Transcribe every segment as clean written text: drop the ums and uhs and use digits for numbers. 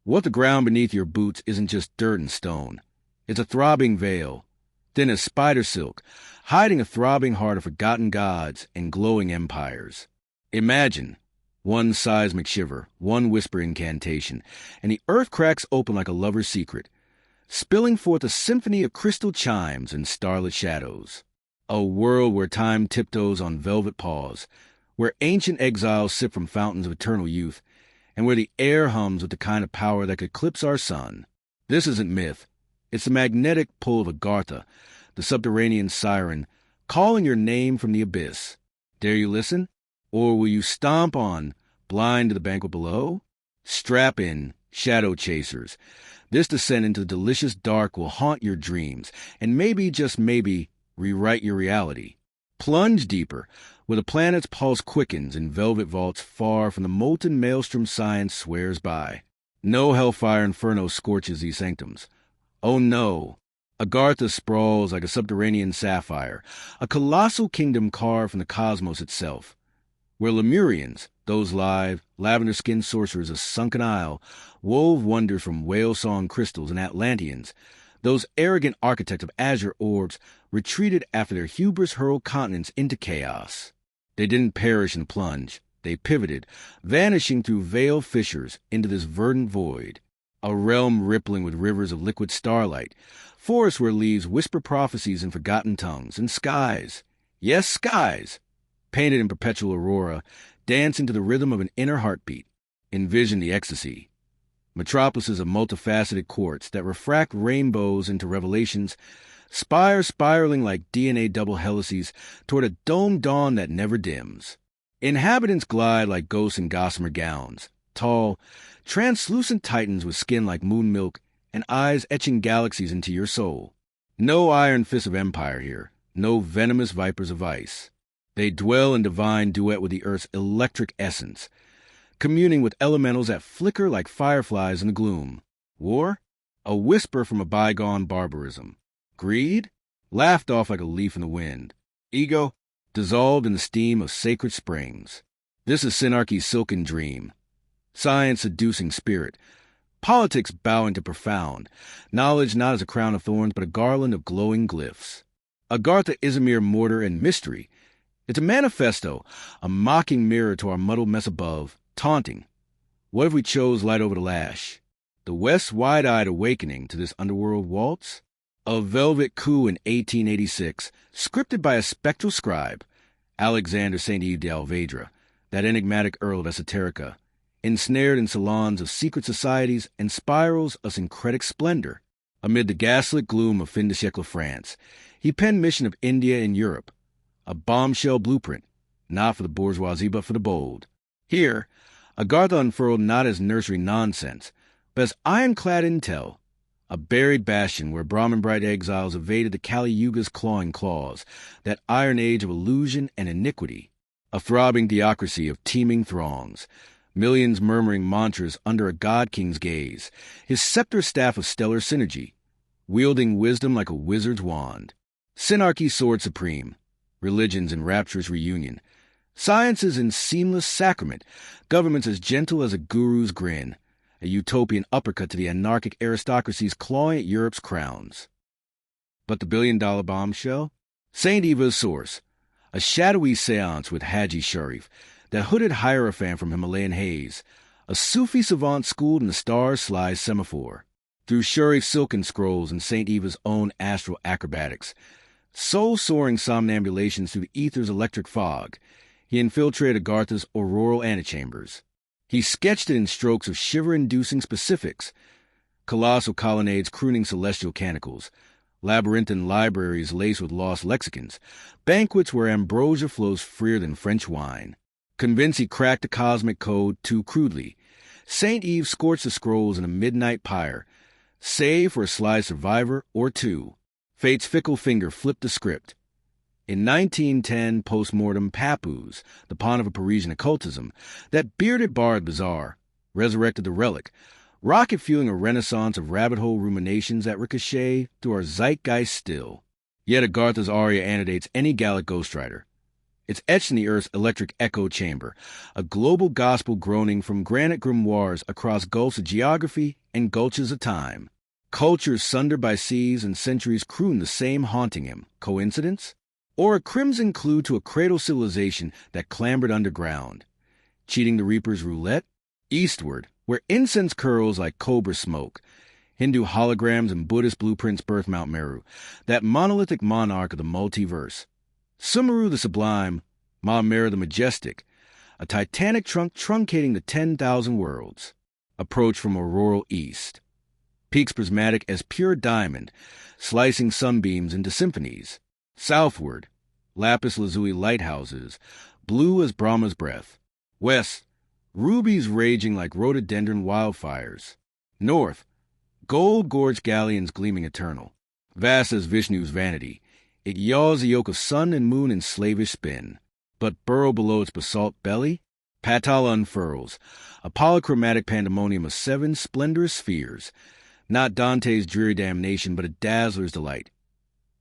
What the ground beneath your boots isn't just dirt and stone. It's a throbbing veil, thin as spider silk, hiding a throbbing heart of forgotten gods and glowing empires. Imagine one seismic shiver, one whisper incantation, and the earth cracks open like a lover's secret, spilling forth a symphony of crystal chimes and starlit shadows. A world where time tiptoes on velvet paws, where ancient exiles sip from fountains of eternal youth, and where the air hums with the kind of power that could eclipse our sun. This isn't myth. It's the magnetic pull of Agartha, the subterranean siren, calling your name from the abyss. Dare you listen? Or will you stomp on, blind to the banquet below? Strap in, shadow chasers. This descent into the delicious dark will haunt your dreams, and maybe, just maybe, rewrite your reality. Plunge deeper, where the planet's pulse quickens in velvet vaults far from the molten maelstrom science swears by. No hellfire inferno scorches these sanctums. Oh no! Agartha sprawls like a subterranean sapphire, a colossal kingdom carved from the cosmos itself, where Lemurians, those live, lavender-skinned sorcerers of Sunken Isle, wove wonders from whale-song crystals, and Atlanteans, those arrogant architects of azure orbs, retreated after their hubris hurled continents into chaos. They didn't perish in the plunge. They pivoted, vanishing through veiled fissures into this verdant void, a realm rippling with rivers of liquid starlight, forests where leaves whisper prophecies in forgotten tongues, and skies, yes, skies, painted in perpetual aurora, dancing to the rhythm of an inner heartbeat. Envision the ecstasy. Metropolises of multifaceted quartz that refract rainbows into revelations, spires spiraling like DNA double helices toward a domed dawn that never dims. Inhabitants glide like ghosts in gossamer gowns, tall, translucent titans with skin like moon milk and eyes etching galaxies into your soul. No iron fists of empire here, no venomous vipers of ice. They dwell in divine duet with the earth's electric essence, communing with elementals that flicker like fireflies in the gloom. War? A whisper from a bygone barbarism. Greed? Laughed off like a leaf in the wind. Ego? Dissolved in the steam of sacred springs. This is Synarchy's silken dream. Science seducing spirit. Politics bowing to profound. Knowledge not as a crown of thorns, but a garland of glowing glyphs. Agartha is a mere mortar and mystery. It's a manifesto, a mocking mirror to our muddled mess above, taunting. What if we chose light over the lash? The West's wide-eyed awakening to this underworld waltz? A velvet coup in 1886, scripted by a spectral scribe, Alexander St. Eve de Alvedra, that enigmatic Earl of Esoterica, ensnared in salons of secret societies and spirals of syncretic splendor. Amid the gaslit gloom of fin de siècle France, he penned Mission of India and Europe, a bombshell blueprint, not for the bourgeoisie but for the bold. Here, Agartha unfurled not as nursery nonsense, but as ironclad intel, a buried bastion where Brahmin-bright exiles evaded the Kali Yuga's clawing claws, that iron age of illusion and iniquity, a throbbing theocracy of teeming throngs, millions murmuring mantras under a god-king's gaze, his scepter staff of stellar synergy, wielding wisdom like a wizard's wand. Synarchy soared supreme, religions in rapturous reunion, sciences in seamless sacrament, governments as gentle as a guru's grin, a utopian uppercut to the anarchic aristocracies clawing at Europe's crowns. But the billion-dollar bombshell? St. Eva's source, a shadowy seance with Haji Sharif, that hooded hierophant from Himalayan haze, a Sufi savant schooled in the stars' sly semaphore. Through Sharif's silken scrolls and St. Eva's own astral acrobatics, soul-soaring somnambulations through the ether's electric fog, he infiltrated Agartha's auroral antechambers. He sketched it in strokes of shiver-inducing specifics, colossal colonnades crooning celestial canticles, labyrinthine libraries laced with lost lexicons, banquets where ambrosia flows freer than French wine. Convinced he cracked the cosmic code too crudely, St. Eve scorched the scrolls in a midnight pyre, save for a sly survivor or two. Fate's fickle finger flipped the script. In 1910, post-mortem Papoose, the pawn of a Parisian occultism, that bearded bard bizarre, resurrected the relic, rocket-fueling a renaissance of rabbit-hole ruminations that ricochet through our zeitgeist still. Yet Agartha's aria antedates any Gallic ghostwriter. It's etched in the Earth's electric echo chamber, a global gospel groaning from granite grimoires across gulfs of geography and gulches of time. Cultures sundered by seas and centuries croon the same haunting hymn. Coincidence? Or a crimson clue to a cradle civilization that clambered underground? Cheating the Reaper's roulette? Eastward, where incense curls like cobra smoke, Hindu holograms and Buddhist blueprints birth Mount Meru, that monolithic monarch of the multiverse. Sumeru the Sublime, Ma Mera the Majestic, a titanic trunk truncating the 10,000 worlds. Approach from auroral east. Peaks prismatic as pure diamond, slicing sunbeams into symphonies. Southward, lapis lazuli lighthouses, blue as Brahma's breath. West, rubies raging like rhododendron wildfires. North, gold-gorged galleons gleaming eternal. Vast as Vishnu's vanity, it yaws a yoke of sun and moon in slavish spin. But burrow below its basalt belly, Patala unfurls, a polychromatic pandemonium of 7 splendorous spheres, not Dante's dreary damnation, but a dazzler's delight.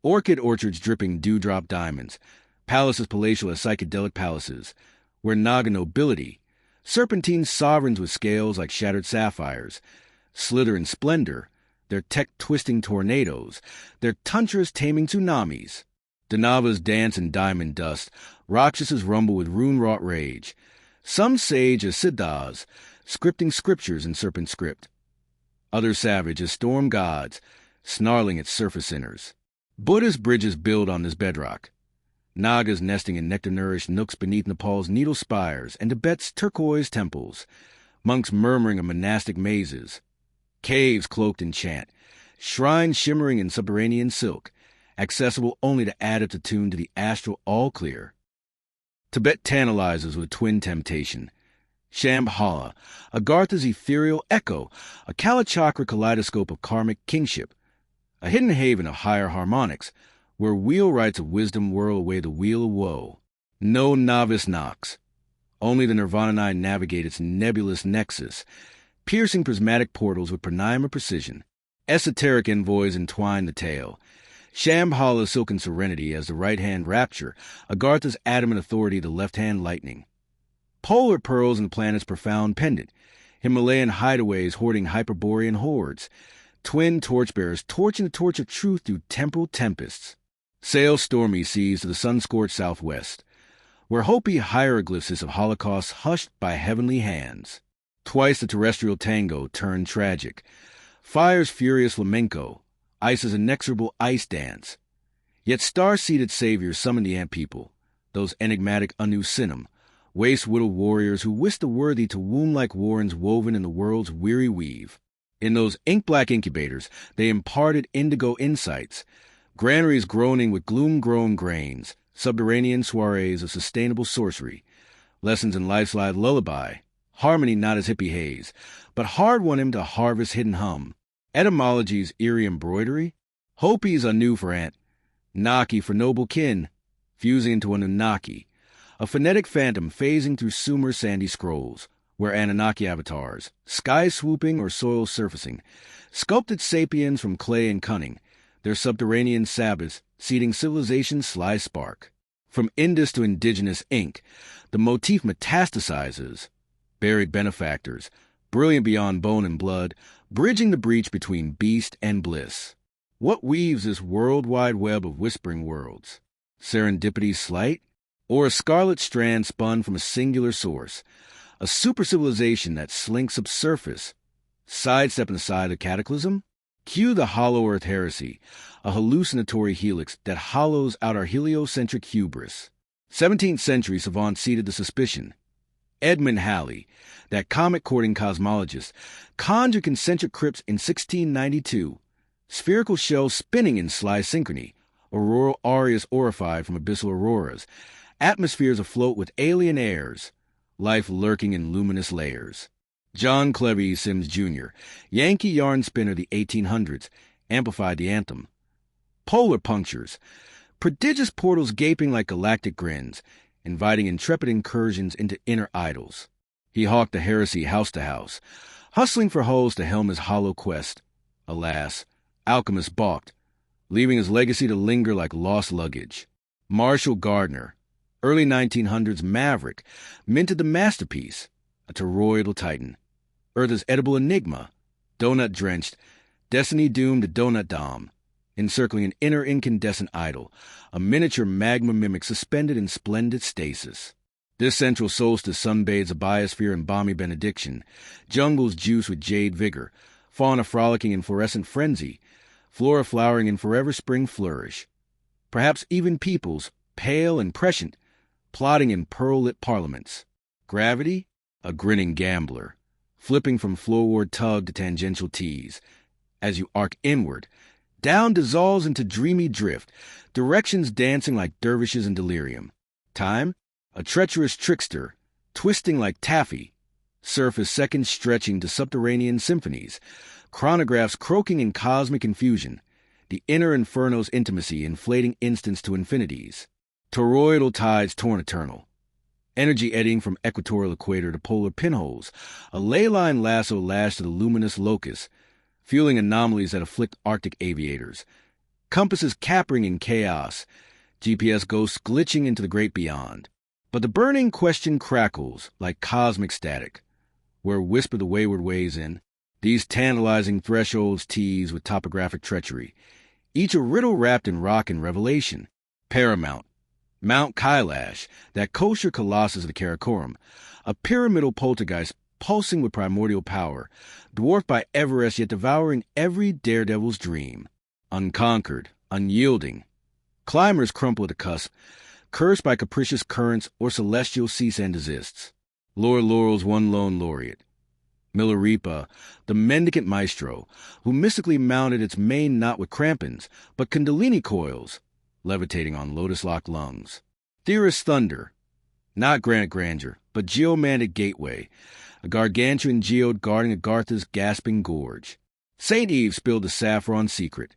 Orchid orchards dripping dewdrop diamonds, palaces palatial as psychedelic palaces, where Naga nobility, serpentine sovereigns with scales like shattered sapphires, slither in splendor, their tech-twisting tornadoes, their tantras taming tsunamis. Danavas dance in diamond dust, Rakshasas rumble with rune-wrought rage. Some sage as Siddhas, scripting scriptures in serpent script. Others savage as storm gods, snarling at surface sinners. Buddhist bridges build on this bedrock. Nagas nesting in nectar-nourished nooks beneath Nepal's needle spires and Tibet's turquoise temples. Monks murmuring of monastic mazes. Caves cloaked in chant. Shrines shimmering in subterranean silk, accessible only to add its attune to the astral all-clear. Tibet tantalizes with twin temptation. Shambhala, Agartha's ethereal echo, a Kalachakra kaleidoscope of karmic kingship, a hidden haven of higher harmonics, where wheelwrights of wisdom whirl away the wheel of woe. No novice knocks. Only the Nirvananai navigate its nebulous nexus, piercing prismatic portals with pranayama precision. Esoteric envoys entwine the tale. Shambhala's silken serenity as the right hand rapture, Agartha's adamant authority the left hand lightning. Polar pearls in the planet's profound pendant, Himalayan hideaways hoarding Hyperborean hordes, twin torchbearers torching the torch of truth through temporal tempests. Sail stormy seas to the sun-scorched southwest, where Hopi hieroglyphs of holocausts hushed by heavenly hands. Twice the terrestrial tango turned tragic. Fire's furious flamenco, ice's inexorable ice dance. Yet star-seated saviors summon the ant people, those enigmatic Anu Sinum, waste-whittled warriors who whisk the worthy to womb-like warrens woven in the world's weary weave. In those ink-black incubators, they imparted indigo insights, granaries groaning with gloom-grown grains, subterranean soirees of sustainable sorcery, lessons in life's live lullaby, harmony not as hippie haze, but hard-won him to harvest hidden hum, etymology's eerie embroidery, Hopi's Anu for ant, Naki for noble kin, fusing into an Anunnaki, a phonetic phantom phasing through Sumer's sandy scrolls, where Anunnaki avatars, sky-swooping or soil-surfacing, sculpted sapiens from clay and cunning, their subterranean Sabbaths seeding civilization's sly spark. From Indus to indigenous ink, the motif metastasizes, buried benefactors, brilliant beyond bone and blood, bridging the breach between beast and bliss. What weaves this worldwide web of whispering worlds? Serendipity's sleight? Or a scarlet strand spun from a singular source? A super-civilization that slinks subsurface? Sidestepping aside a cataclysm? Cue the hollow earth heresy, a hallucinatory helix that hollows out our heliocentric hubris. 17th century savants seeded the suspicion. Edmund Halley, that comet-courting cosmologist, conjured concentric crypts in 1692, spherical shells spinning in sly synchrony, auroral aureas orified from abyssal auroras, atmospheres afloat with alien airs, life lurking in luminous layers. John Clevey Sims Jr., Yankee yarn spinner of the 1800s, amplified the anthem. Polar punctures, prodigious portals gaping like galactic grins, inviting intrepid incursions into inner idols. He hawked the heresy house to house, hustling for holes to helm his hollow quest. Alas, alchemists balked, leaving his legacy to linger like lost luggage. Marshall Gardner, Early 1900s Maverick minted the masterpiece, a toroidal titan. Earth's edible enigma, donut-drenched, destiny-doomed to donut dom, encircling an inner incandescent idol, a miniature magma mimic suspended in splendid stasis. This central solstice sunbathes a biosphere in balmy benediction, jungles juice with jade vigor, fauna frolicking in fluorescent frenzy, flora flowering in forever spring flourish. Perhaps even peoples, pale and prescient, plotting in pearl-lit parliaments. Gravity, a grinning gambler, flipping from floorward tug to tangential tease. As you arc inward, down dissolves into dreamy drift, directions dancing like dervishes in delirium. Time, a treacherous trickster, twisting like taffy. Surface seconds stretching to subterranean symphonies, chronographs croaking in cosmic confusion, the inner inferno's intimacy inflating instants to infinities. Toroidal tides torn eternal. Energy eddying from equatorial equator to polar pinholes, a ley line lasso lashed to the luminous locus, fueling anomalies that afflict Arctic aviators. Compasses capering in chaos, GPS ghosts glitching into the great beyond. But the burning question crackles like cosmic static, where whisper the wayward ways in. These tantalizing thresholds tease with topographic treachery, each a riddle wrapped in rock and revelation. Paramount, Mount Kailash, that kosher colossus of the Karakoram, a pyramidal poltergeist pulsing with primordial power, dwarfed by Everest yet devouring every daredevil's dream. Unconquered, unyielding. Climbers crumple at the cusp, cursed by capricious currents or celestial cease and desists. Lord Laurel's one lone laureate. Milarepa, the mendicant maestro, who mystically mounted its mane not with crampons, but kundalini coils, levitating on lotus-locked lungs. Theorist thunder, not granite grandeur, but geomantic gateway, a gargantuan geode guarding Agartha's gasping gorge. St. Eve spilled the saffron secret.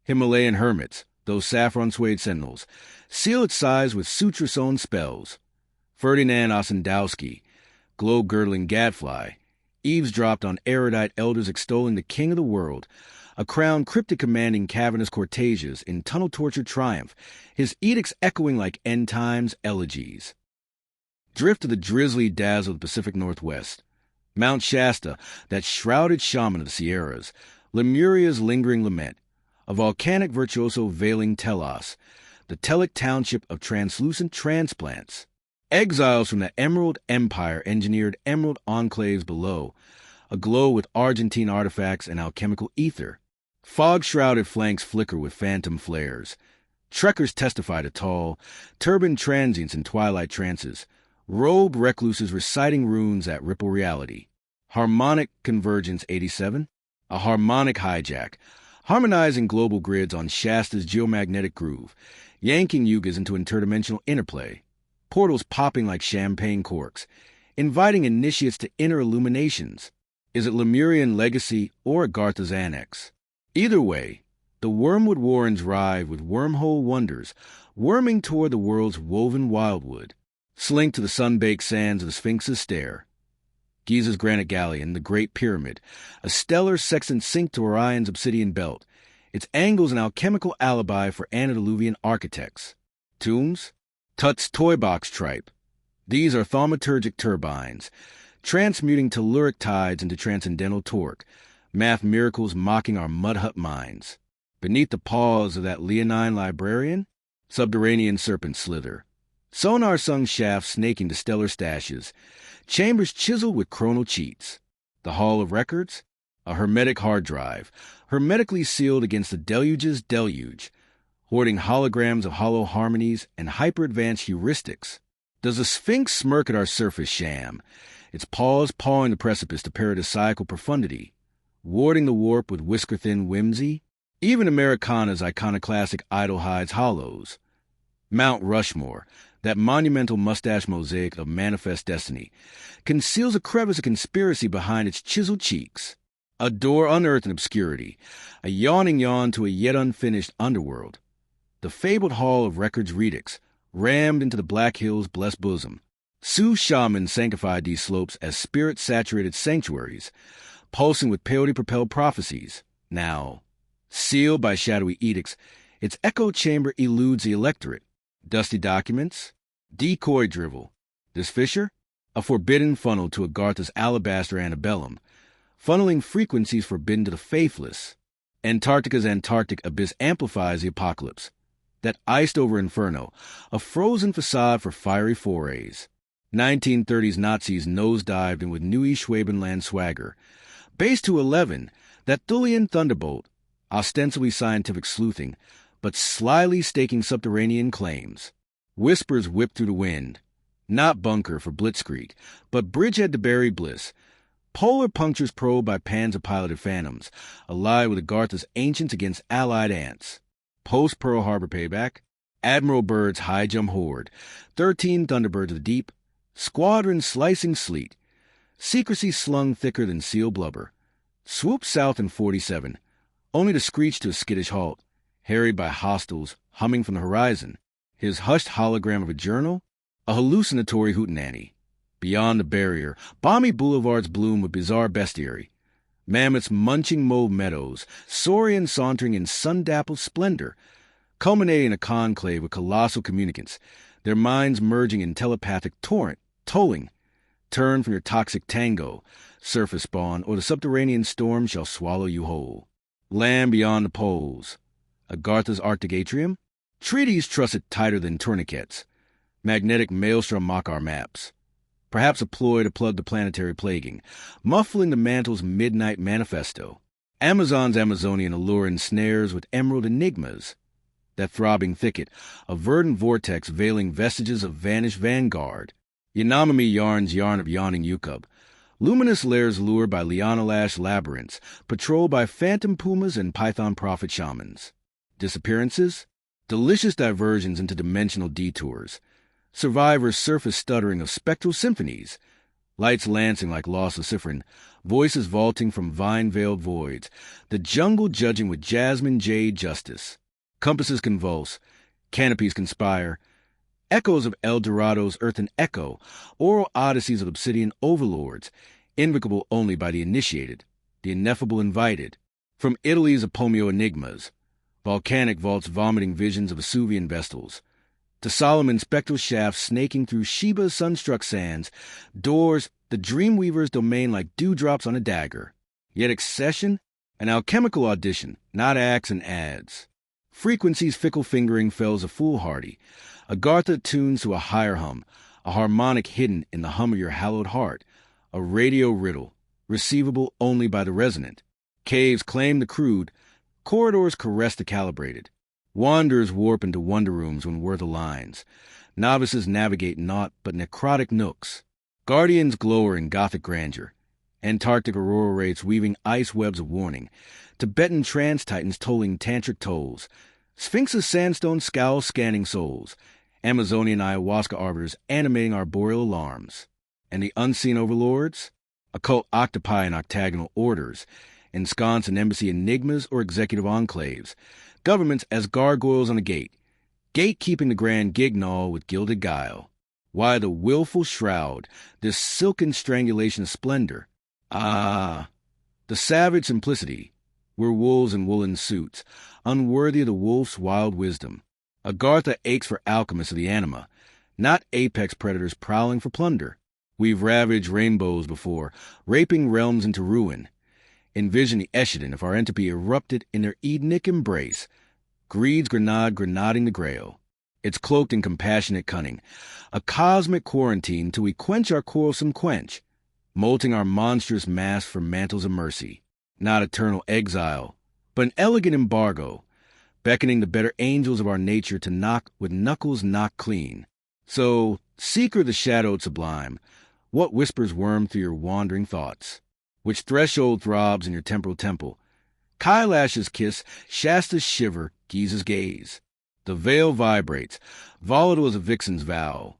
Himalayan hermits, those saffron-swayed sentinels, seal its size with sutra-sewn spells. Ferdinand Ossendowski, globe-girdling gadfly, eavesdropped on erudite elders extolling the king of the world, a crown cryptic commanding cavernous corteges in tunnel-tortured triumph, his edicts echoing like end-times elegies. Drift to the drizzly dazzle of the Pacific Northwest. Mount Shasta, that shrouded shaman of the Sierras, Lemuria's lingering lament, a volcanic virtuoso veiling telos, the telic township of translucent transplants. Exiles from the Emerald Empire engineered emerald enclaves below, aglow with Argentine artifacts and alchemical ether. Fog-shrouded flanks flicker with phantom flares. Trekkers testify to tall, turbaned transients in twilight trances, robed recluses reciting runes that ripple reality. Harmonic Convergence 87, a harmonic hijack, harmonizing global grids on Shasta's geomagnetic groove, yanking yugas into interdimensional interplay. Portals popping like champagne corks, inviting initiates to inner illuminations. Is it Lemurian legacy or Agartha's annex? Either way, the wormwood warrens rive with wormhole wonders, worming toward the world's woven wildwood. Slink to the sun-baked sands of the Sphinx's stare. Giza's granite galleon, the Great Pyramid, a stellar sextant sink to Orion's obsidian belt, its angles an alchemical alibi for antediluvian architects. Tombs? Tut's toy box tripe. These are thaumaturgic turbines, transmuting telluric tides into transcendental torque, math miracles mocking our mud hut minds. Beneath the paws of that leonine librarian, subterranean serpents slither. Sonar-sung shafts snaking to stellar stashes, chambers chiseled with chronal cheats. The Hall of Records? A hermetic hard drive, hermetically sealed against the deluge's deluge, hoarding holograms of hollow harmonies and hyper-advanced heuristics. Does the Sphinx smirk at our surface sham, its paws pawing the precipice to paradisiacal profundity, warding the warp with whisker-thin whimsy? Even Americana's iconoclastic idol hides hollows. Mount Rushmore, that monumental mustache mosaic of manifest destiny, conceals a crevice of conspiracy behind its chiseled cheeks. A door unearthed in obscurity, a yawning yawn to a yet unfinished underworld. The fabled hall of records redix, rammed into the Black Hills' blessed bosom. Sioux shamans sanctified these slopes as spirit-saturated sanctuaries, pulsing with peyote-propelled prophecies. Now, sealed by shadowy edicts, its echo chamber eludes the electorate. Dusty documents, Decoy drivel. This fissure? A forbidden funnel to Agartha's alabaster antebellum, funneling frequencies forbidden to the faithless. Antarctica's Antarctic abyss amplifies the apocalypse. That iced-over inferno, a frozen facade for fiery forays. 1930s Nazis nosedived in with Neue Schwabenland swagger. Base to 11, that Thulian thunderbolt, ostensibly scientific sleuthing, but slyly staking subterranean claims. Whispers whipped through the wind. Not bunker for blitzkrieg, but bridgehead to buried bliss. Polar punctures probed by Panzer-piloted phantoms, allied with Agartha's ancients against allied ants. Post-Pearl Harbor payback, Admiral Byrd's high-jump horde, 13 Thunderbirds of the deep, squadron slicing sleet, secrecy slung thicker than seal blubber, swooped south in 47, only to screech to a skittish halt, harried by hostiles humming from the horizon, his hushed hologram of a journal, a hallucinatory hootenanny. Beyond the barrier, balmy boulevards bloom with bizarre bestiary. Mammoths munching mauve meadows, saurians sauntering in sun-dappled splendor, culminating in a conclave of colossal communicants, their minds merging in telepathic torrent, tolling. Turn from your toxic tango, surface spawn, or the subterranean storm shall swallow you whole. Land beyond the poles. Agartha's Arctic atrium? Treaties trussed tighter than tourniquets. Magnetic maelstrom mock our maps. Perhaps a ploy to plug the planetary plaguing, muffling the mantle's midnight manifesto. Amazon's Amazonian allure ensnares with emerald enigmas. That throbbing thicket, a verdant vortex veiling vestiges of vanished vanguard. Yanomami yarns yarn of yawning Yukub. Luminous lairs lured by liana-lash labyrinths, patrolled by phantom pumas and python prophet shamans. Disappearances? Delicious diversions into dimensional detours. Survivors' surface stuttering of spectral symphonies, lights lancing like lost luciferin, voices vaulting from vine-veiled voids, the jungle judging with jasmine jade justice. Compasses convulse, canopies conspire, echoes of El Dorado's earthen echo, oral odysseys of obsidian overlords, invocable only by the initiated, the ineffable invited. From Italy's Apomeo enigmas, volcanic vaults vomiting visions of Vesuvian vestals, to Solomon's spectral shafts snaking through Sheba's sunstruck sands, doors, the dreamweaver's domain like dewdrops on a dagger. Yet accession? An alchemical audition, not acts and ads. Frequency's fickle fingering fells a foolhardy. Agartha tunes to a higher hum, a harmonic hidden in the hum of your hallowed heart, a radio riddle, receivable only by the resonant. Caves claim the crude, corridors caress the calibrated. Wanderers warp into wonder rooms when worth aligns. Novices navigate naught but necrotic nooks. Guardians glower in gothic grandeur. Antarctic aurora wraiths weaving ice webs of warning. Tibetan trance titans tolling tantric tolls. Sphinx's sandstone scowl scanning souls. Amazonian ayahuasca arbiters animating arboreal alarms. And the unseen overlords? Occult octopi in octagonal orders. Ensconce in embassy enigmas or executive enclaves. Governments as gargoyles on a gate, gatekeeping the grand gignol with gilded guile. Why the willful shroud, this silken strangulation of splendor? Ah, the savage simplicity. We're wolves in woolen suits, unworthy of the wolf's wild wisdom. Agartha aches for alchemists of the anima, not apex predators prowling for plunder. We've ravaged rainbows before, raping realms into ruin. Envision the Eshidin if our entropy erupted in their Edenic embrace, greed's grenade grenading the grail. It's cloaked in compassionate cunning, a cosmic quarantine till we quench our quarrelsome quench, molting our monstrous mass for mantles of mercy. Not eternal exile, but an elegant embargo, beckoning the better angels of our nature to knock with knuckles knocked clean. So, seeker of the shadowed sublime, what whispers worm through your wandering thoughts? Which threshold throbs in your temporal temple? Kailash's kiss, Shasta's shiver, Giza's gaze. The veil vibrates, volatile as a vixen's vow,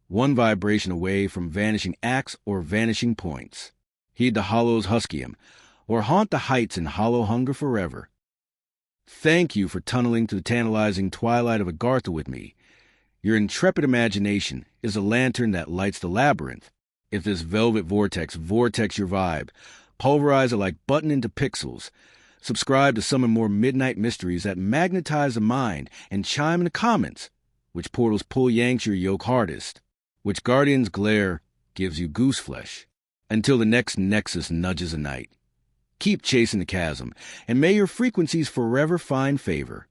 one vibration away from vanishing acts or vanishing points. Heed the hollow's huskium, or haunt the heights in hollow hunger forever. Thank you for tunneling to the tantalizing twilight of Agartha with me. Your intrepid imagination is a lantern that lights the labyrinth. If this velvet vortex your vibe, pulverize it like button into pixels. Subscribe to some and more midnight mysteries that magnetize the mind and chime in the comments which portals pull yanks your yoke hardest, which guardian's glare gives you goose flesh, until the next nexus nudges a night. Keep chasing the chasm, and may your frequencies forever find favor.